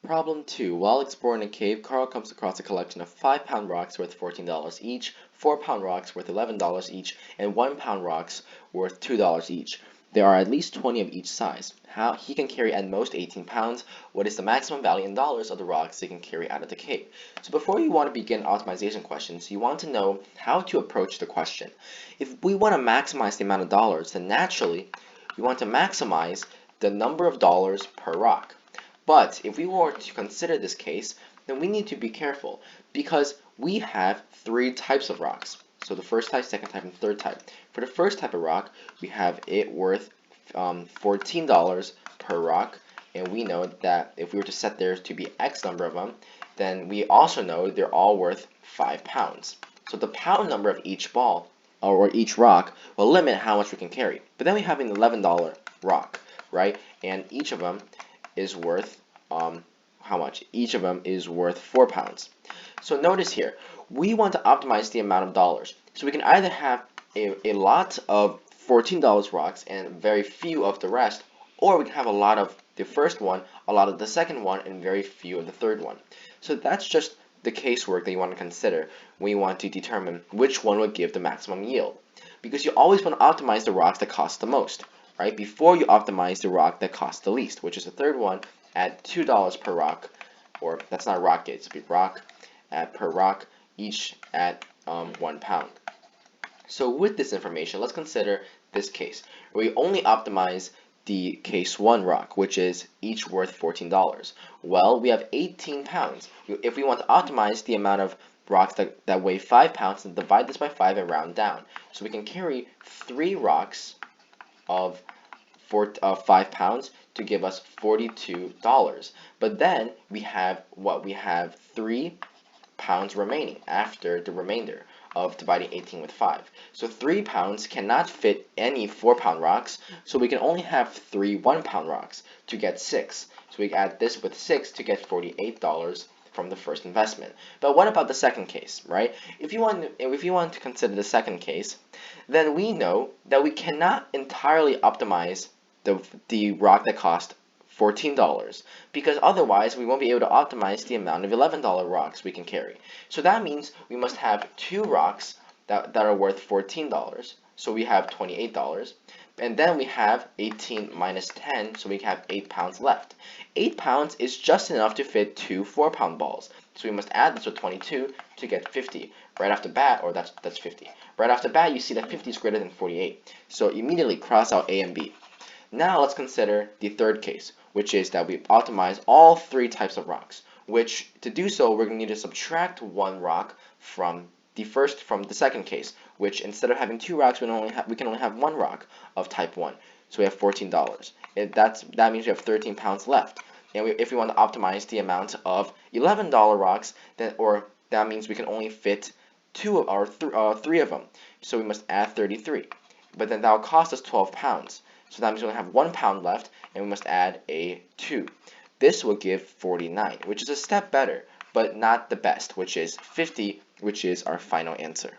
Problem 2. While exploring a cave, Carl comes across a collection of 5-pound rocks worth $14 each, 4-pound rocks worth $11 each, and 1-pound rocks worth $2 each. There are at least 20 of each size. He can carry at most 18 pounds. What is the maximum value in dollars of the rocks he can carry out of the cave? So before you want to begin optimization questions, you want to know how to approach the question. If we want to maximize the amount of dollars, then naturally, we want to maximize the number of dollars per rock. But if we were to consider this case, then we need to be careful because we have 3 types of rocks. So the first type, second type, and third type. For the first type of rock, we have it worth $14 per rock, and we know that if we were to set there to be X number of them, then we also know they're all worth 5 pounds. So the pound number of each ball or each rock will limit how much we can carry. But then we have an $11 rock, right? And each of them is worth how much? Each of them is worth 4 pounds. So notice here, we want to optimize the amount of dollars. So we can either have a lot of $14 rocks and very few of the rest, or we can have a lot of the first one, a lot of the second one, and very few of the third one. So that's just the casework that you want to consider when you want to determine which one would give the maximum yield. Because you always want to optimize the rocks that cost the most, right? Before you optimize the rock that costs the least, which is the third one at $2 per rock, or that's not rock yet, it's a rock per rock, each at 1 pound. So with this information, let's consider this case where we only optimize the case 1 rock, which is each worth $14. Well, we have 18 pounds. If we want to optimize the amount of rocks that weigh 5 pounds, then divide this by 5 and round down. So we can carry 3 rocks of 5 pounds to give us $42. But then we have what? We have 3 pounds remaining after the remainder of dividing 18 with 5. So 3 pounds cannot fit any 4-pound rocks, so we can only have 3 1-pound rocks to get 6. So we add this with 6 to get $48 from the first investment. But what about the second case, right? If you want to consider the second case, then we know that we cannot entirely optimize the rock that cost $14 because otherwise we won't be able to optimize the amount of $11 rocks we can carry. So that means we must have 2 rocks that are worth $14, so we have $28, and then we have 18 minus 10, so we have 8 pounds left. 8 pounds is just enough to fit 2 4-pound balls, so we must add this with 22 to get 50. Right off the bat, or that's 50. Right off the bat, you see that 50 is greater than 48, so immediately cross out A and B. Now let's consider the third case, which is that we optimize all 3 types of rocks, which to do so we're going to need to subtract 1 rock from the second case, which instead of having 2 rocks, we can only have 1 rock of type 1. So we have $14. That means we have 13 pounds left. And if we want to optimize the amount of $11 rocks, that means we can only fit 3 of them. So we must add 33. But then that will cost us 12 pounds. So that means we only have 1 pound left, and we must add a 2. This will give 49, which is a step better, but not the best, which is 50, which is our final answer.